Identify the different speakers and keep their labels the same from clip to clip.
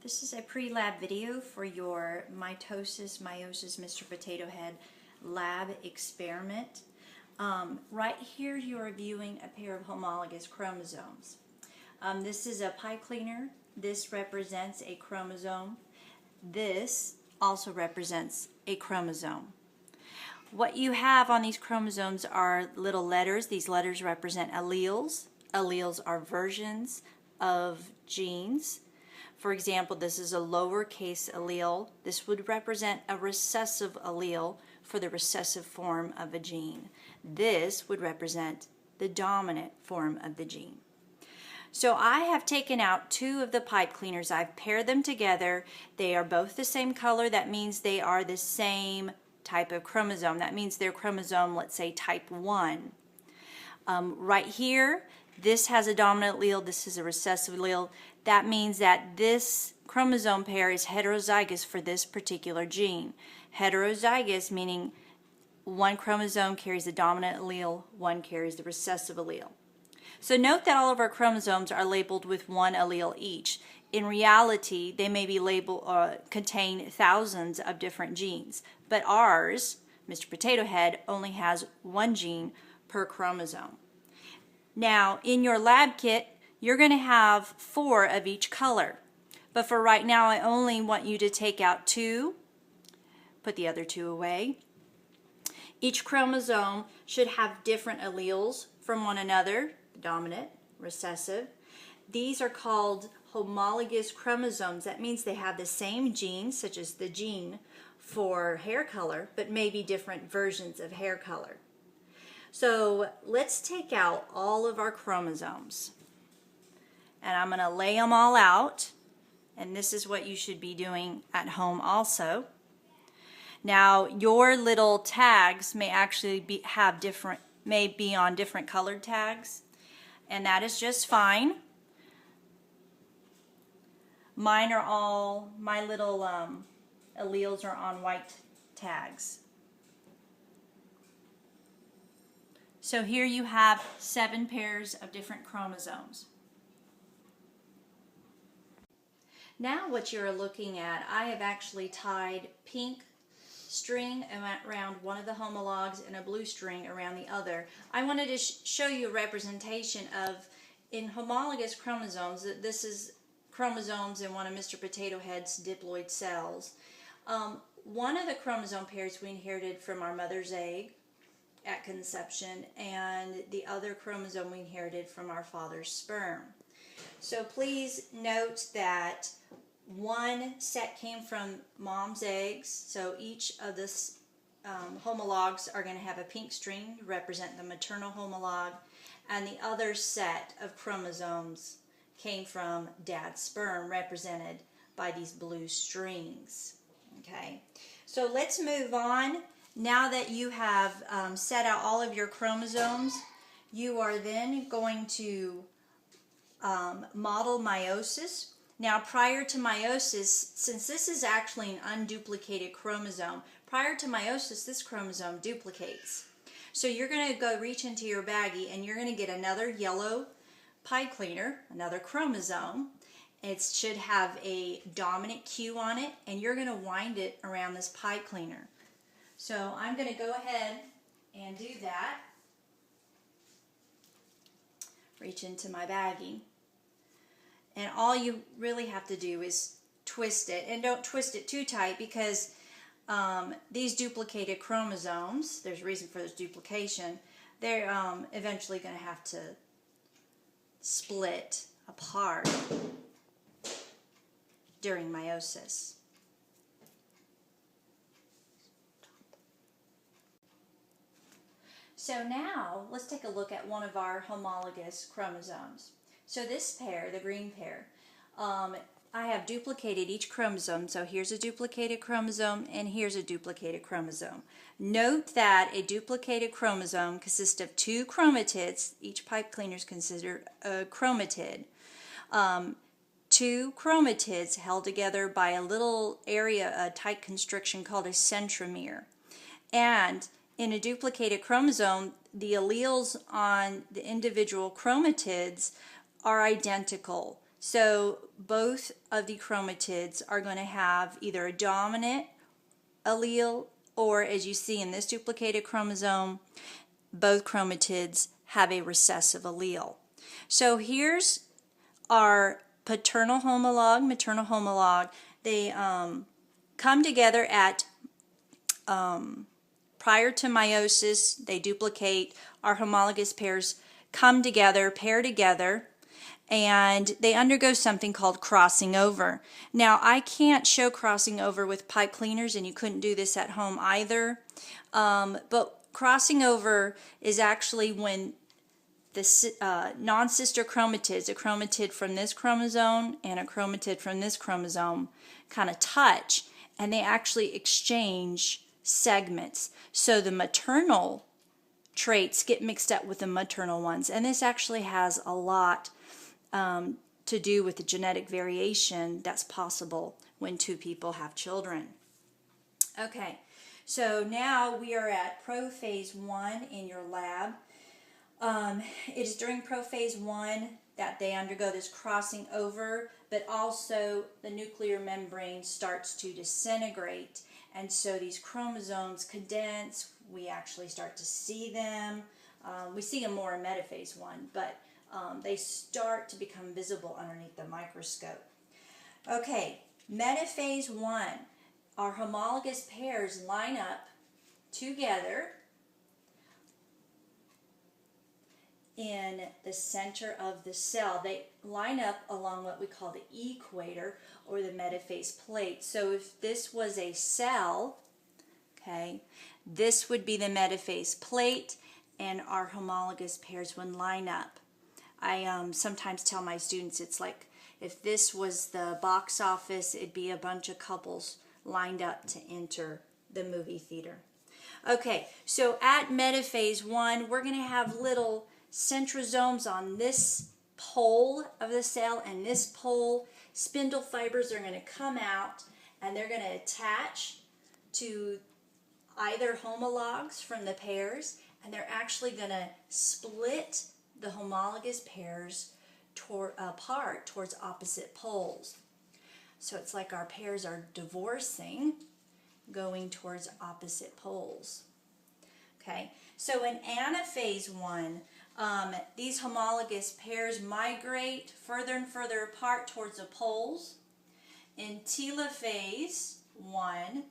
Speaker 1: This is a pre-lab video for your mitosis, meiosis, Mr. Potato Head lab experiment. Right here you are viewing a pair of homologous chromosomes. This is a pipe cleaner. This represents a chromosome. This also represents a chromosome. What you have on these chromosomes are little letters. These letters represent alleles. Alleles are versions of genes. For example, this is a lowercase allele. This would represent a recessive allele for the recessive form of a gene. This would represent the dominant form of the gene. So I have taken out two of the pipe cleaners. I've paired them together. They are both the same color. That means they are the same type of chromosome. That means they're chromosome, let's say, type 1. Right here, this has a dominant allele, this is a recessive allele. That means that this chromosome pair is heterozygous for this particular gene. Heterozygous meaning one chromosome carries the dominant allele, one carries the recessive allele. So note that all of our chromosomes are labeled with one allele each. In reality, they may be contain thousands of different genes, but ours, Mr. Potato Head, only has one gene per chromosome. Now, in your lab kit, you're going to have 4 of each color. But for right now, I only want you to take out 2, put the other 2 away. Each chromosome should have different alleles from one another, dominant, recessive. These are called homologous chromosomes. That means they have the same gene, such as the gene for hair color, but maybe different versions of hair color. So let's take out all of our chromosomes. And I'm going to lay them all out. And this is what you should be doing at home also. Now, your little tags may actually be on different colored tags. And that is just fine. My little alleles are on white tags. So here you have 7 pairs of different chromosomes. Now what you're looking at, I have actually tied pink string around one of the homologs and a blue string around the other. I wanted to show you a representation of, in homologous chromosomes, that this is chromosomes in one of Mr. Potato Head's diploid cells. One of the chromosome pairs we inherited from our mother's egg at conception, and the other chromosome we inherited from our father's sperm. So please note that one set came from mom's eggs, so each of the homologs are going to have a pink string to represent the maternal homolog, and the other set of chromosomes came from dad's sperm, represented by these blue strings. Okay, so let's move on. Now that you have set out all of your chromosomes, you are then going to model meiosis. Now, prior to meiosis, since this is actually an unduplicated chromosome, prior to meiosis, this chromosome duplicates. So you're going to go reach into your baggie and you're going to get another yellow pipe cleaner, another chromosome. It should have a dominant Q on it, and you're going to wind it around this pipe cleaner. So I'm going to go ahead and do that. Reach into my baggie. And all you really have to do is twist it. And don't twist it too tight, because these duplicated chromosomes, there's a reason for this duplication, they're eventually going to have to split apart during meiosis. So now, let's take a look at one of our homologous chromosomes. So this pair, the green pair, I have duplicated each chromosome. So here's a duplicated chromosome, and here's a duplicated chromosome. Note that a duplicated chromosome consists of 2 chromatids. Each pipe cleaner is considered a chromatid. 2 chromatids held together by a little area, a tight constriction called a centromere. And in a duplicated chromosome, the alleles on the individual chromatids are identical. So both of the chromatids are going to have either a dominant allele, or as you see in this duplicated chromosome, both chromatids have a recessive allele. So here's our paternal homologue, maternal homologue. They come together at prior to meiosis. They duplicate. Our homologous pairs come together, pair together, and they undergo something called crossing over. Now, I can't show crossing over with pipe cleaners, and you couldn't do this at home either. But crossing over is actually when the non-sister chromatids, a chromatid from this chromosome and a chromatid from this chromosome, kind of touch, and they actually exchange segments. So the maternal traits get mixed up with the maternal ones, and this actually has a lot to do with the genetic variation that's possible when two people have children. Okay, so now we are at prophase 1 in your lab. It is during prophase 1 that they undergo this crossing over, but also the nuclear membrane starts to disintegrate, and so these chromosomes condense. We actually start to see them. We see them more in metaphase 1, but they start to become visible underneath the microscope. Okay, metaphase 1, our homologous pairs line up together in the center of the cell. They line up along what we call the equator or the metaphase plate. So if this was a cell, okay, this would be the metaphase plate, and our homologous pairs would line up. I sometimes tell my students it's like if this was the box office, it'd be a bunch of couples lined up to enter the movie theater. Okay, so at metaphase 1, we're going to have little centrosomes on this pole of the cell and this pole. Spindle fibers are going to come out, and they're going to attach to either homologs from the pairs, and they're actually going to split the homologous pairs apart towards opposite poles. So it's like our pairs are divorcing, going towards opposite poles. Okay, so in anaphase 1, these homologous pairs migrate further and further apart towards the poles. In telophase 1,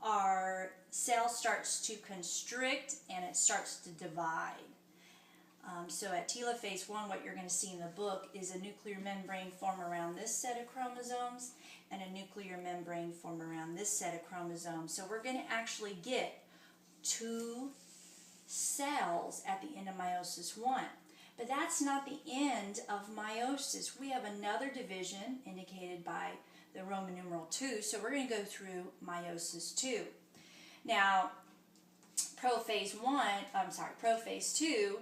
Speaker 1: our cell starts to constrict and it starts to divide. So at telophase 1, what you're going to see in the book is a nuclear membrane form around this set of chromosomes and a nuclear membrane form around this set of chromosomes. So we're going to actually get 2 cells at the end of meiosis 1. But that's not the end of meiosis. We have another division indicated by the Roman numeral 2, so we're going to go through meiosis 2. Now, prophase 2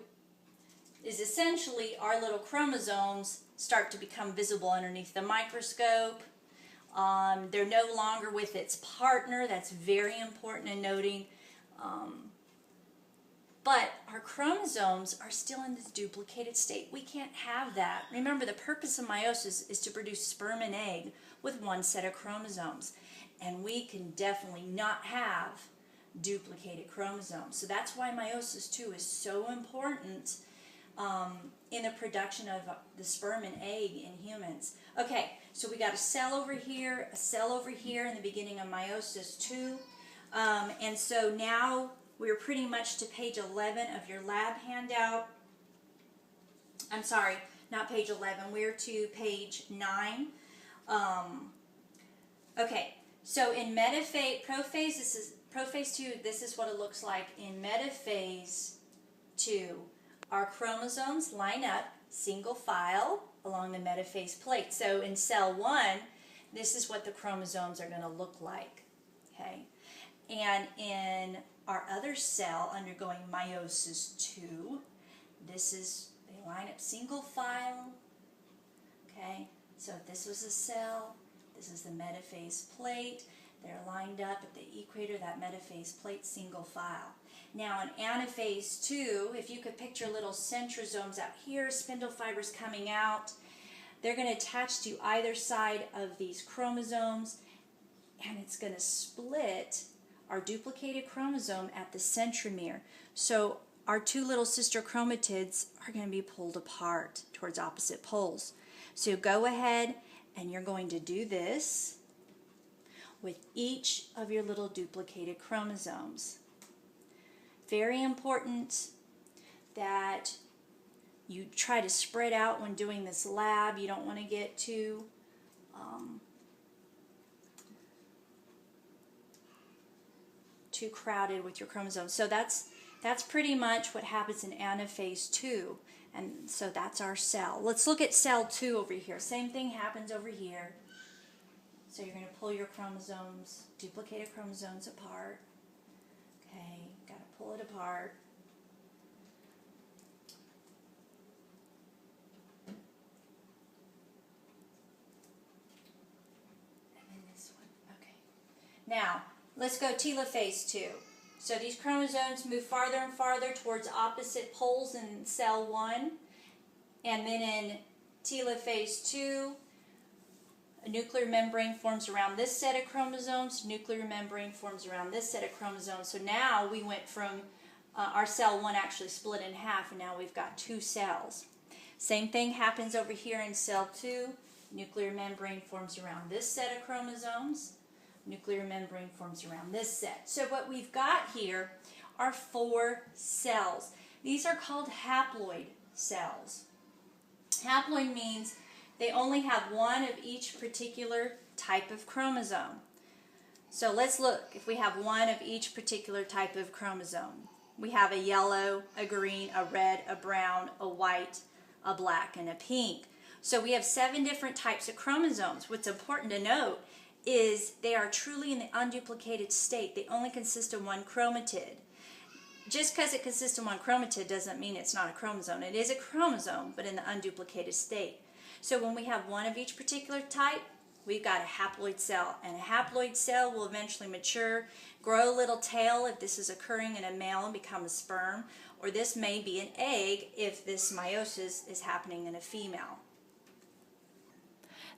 Speaker 1: is essentially our little chromosomes start to become visible underneath the microscope. They're no longer with its partner. That's very important in noting. But our chromosomes are still in this duplicated state. We can't have that. Remember, the purpose of meiosis is to produce sperm and egg with one set of chromosomes. And we can definitely not have duplicated chromosomes. So that's why meiosis 2 is so important in the production of the sperm and egg in humans. Okay, so we got a cell over here in the beginning of meiosis 2. And so now we're pretty much to page 11 of your lab handout. I'm sorry, not page 11. We're to page 9. Okay, so in prophase 2, this is what it looks like. In metaphase 2, our chromosomes line up single file along the metaphase plate. So in cell 1, this is what the chromosomes are going to look like. Okay, and in our other cell undergoing meiosis 2, they line up single file. Okay, so if this was a cell, this is the metaphase plate. They're lined up at the equator, that metaphase plate, single file. Now in anaphase 2, if you could picture little centrosomes out here, spindle fibers coming out, They're going to attach to either side of these chromosomes, and it's going to split our duplicated chromosome at the centromere. So our two little sister chromatids are going to be pulled apart towards opposite poles. So go ahead and you're going to do this with each of your little duplicated chromosomes. Very important that you try to spread out when doing this lab. You don't want to get too crowded with your chromosomes. So that's pretty much what happens in anaphase 2. And so that's our cell. Let's look at cell 2 over here. Same thing happens over here. So you're going to pull your chromosomes, duplicated chromosomes apart. Okay, got to pull it apart. And then this one. Okay. Now, let's go telophase 2. So these chromosomes move farther and farther towards opposite poles in cell 1. And then in telophase 2, a nuclear membrane forms around this set of chromosomes. Nuclear membrane forms around this set of chromosomes. So now we went from our cell 1 actually split in half, and now we've got 2 cells. Same thing happens over here in cell 2. Nuclear membrane forms around this set of chromosomes. Nuclear membrane forms around this set. So what we've got here are 4 cells. These are called haploid cells. Haploid means they only have one of each particular type of chromosome. So let's look if we have one of each particular type of chromosome. We have a yellow, a green, a red, a brown, a white, a black, and a pink. So we have 7 different types of chromosomes. What's important to note is they are truly in the unduplicated state. They only consist of one chromatid. Just because it consists of one chromatid doesn't mean it's not a chromosome. It is a chromosome, but in the unduplicated state. So when we have one of each particular type, we've got a haploid cell. And a haploid cell will eventually mature, grow a little tail if this is occurring in a male and become a sperm, or this may be an egg if this meiosis is happening in a female.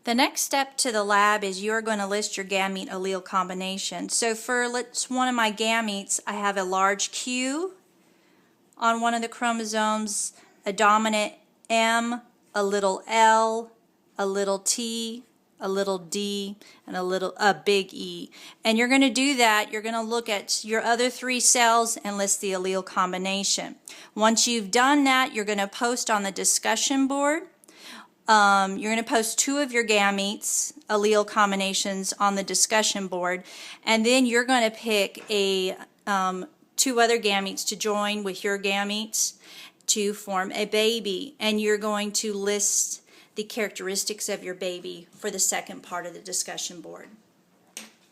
Speaker 1: The next step to the lab is you're going to list your gamete allele combination. So for one of my gametes, I have a large Q on one of the chromosomes, a dominant M, a little L, a little T, a little D, and a big E. And you're going to do that. You're going to look at your other 3 cells and list the allele combination. Once you've done that, you're going to post on the discussion board. You're going to post 2 of your gametes, allele combinations, on the discussion board, and then you're going to pick 2 other gametes to join with your gametes to form a baby, and you're going to list the characteristics of your baby for the second part of the discussion board.